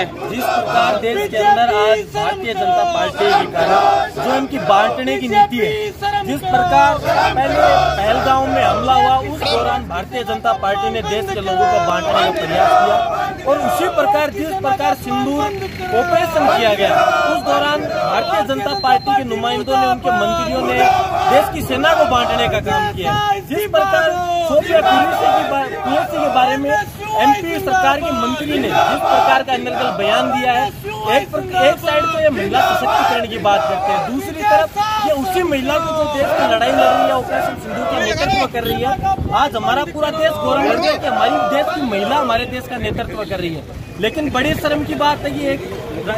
जिस प्रकार देश के अंदर आज भारतीय जनता पार्टी के कारण जो इनकी बांटने की नीति है, जिस प्रकार पहले पहलगांव में हमला हुआ उस दौरान भारतीय जनता पार्टी ने देश के लोगों को बांटने का प्रयास किया, और उसी प्रकार जिस प्रकार सिंदूर ऑपरेशन किया गया उस दौरान भारतीय जनता पार्टी के नुमाइंदों ने, उनके मंत्रियों ने देश की सेना को बांटने का काम किया। जिस प्रकार शोपियां पुलिस के बारे में एमपी सरकार के मंत्री ने जिस प्रकार का अनर्गल बयान दिया है, एक साइड तो ये महिला सशक्तिकरण की बात करते हैं, दूसरी तरफ ये उसी महिला को जो देश की लड़ाई लड़ रही है, ऑपरेशन सिंदूर का नेतृत्व कर रही है। आज हमारा पूरा देश गौरव करता है कि हमारी देश की महिला हमारे देश का नेतृत्व कर रही है। लेकिन बड़ी शर्म की बात है कि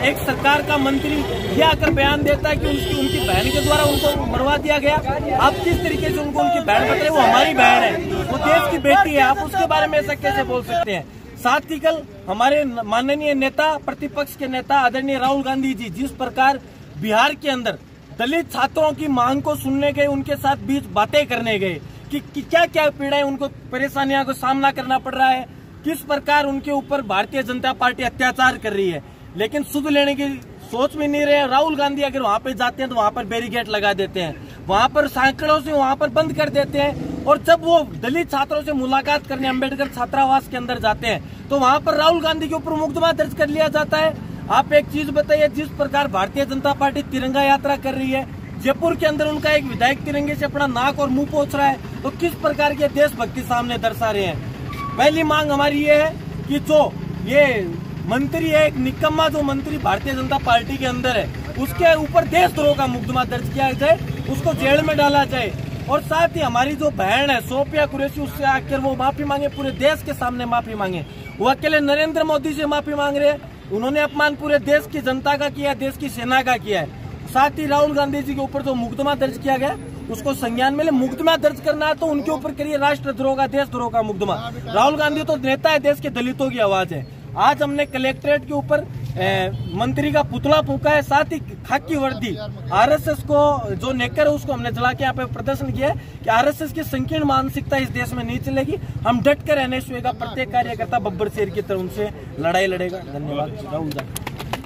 एक सरकार का मंत्री यह आकर बयान देता है कि उनकी बहन के द्वारा उनको मरवा दिया गया। आप किस तरीके से उनको उनकी बहन बता रहे, वो हमारी बहन है, वो देश की बेटी है, आप उसके बारे में ऐसा कैसे बोल सकते हैं। साथ ही कल हमारे माननीय नेता, प्रतिपक्ष के नेता आदरणीय राहुल गांधी जी जिस प्रकार बिहार के अंदर दलित छात्रों की मांग को सुनने गए, उनके साथ बीच बातें करने गए कि क्या क्या पीड़ाएं, उनको परेशानियों का सामना करना पड़ रहा है, किस प्रकार उनके ऊपर भारतीय जनता पार्टी अत्याचार कर रही है, लेकिन सुध लेने की सोच में नहीं रहे। राहुल गांधी अगर वहां पे जाते हैं तो वहां पर बैरिकेड लगा देते हैं, वहां पर सैकड़ों से वहां पर बंद कर देते हैं, और जब वो दलित छात्रों से मुलाकात करने अम्बेडकर छात्रावास के अंदर जाते हैं तो वहां पर राहुल गांधी के ऊपर मुकदमा दर्ज कर लिया जाता है। आप एक चीज बताइए, जिस प्रकार भारतीय जनता पार्टी तिरंगा यात्रा कर रही है, जयपुर के अंदर उनका एक विधायक तिरंगे से अपना नाक और मुंह पोंछ रहा है, तो किस प्रकार के देशभक्ति सामने दर्शा रहे हैं। पहली मांग हमारी ये है कि जो ये मंत्री है, एक निकम्मा जो मंत्री भारतीय जनता पार्टी के अंदर है, उसके ऊपर देशद्रोह का मुकदमा दर्ज किया जाए, उसको जेल में डाला जाए। और साथ ही हमारी जो बहन है शोपिया कुरैशी, उससे आकर वो माफी मांगे, पूरे देश के सामने माफी मांगे। वो अकेले नरेंद्र मोदी से माफी मांग रहे हैं, उन्होंने अपमान पूरे देश की जनता का किया, देश की सेना का किया है। साथ ही राहुल गांधी जी के ऊपर जो मुकदमा दर्ज किया गया उसको संज्ञान में ले। मुकदमा दर्ज करना है तो उनके ऊपर करिए राष्ट्रद्रोह का, देशद्रोह का मुकदमा। राहुल गांधी तो नेता है, देश के दलितों की आवाज है। आज हमने कलेक्ट्रेट के ऊपर मंत्री का पुतला फूंका है, साथ ही खाकी वर्दी आरएसएस को जो नेकर है उसको हमने जला के यहाँ पे प्रदर्शन किया है कि आरएसएस की संकीर्ण मानसिकता इस देश में नहीं चलेगी। हम डट कर एनएसयू का प्रत्येक कार्यकर्ता बब्बर शेर की तरह उनसे लड़ाई लड़ेगा। धन्यवाद। राहुल गांधी।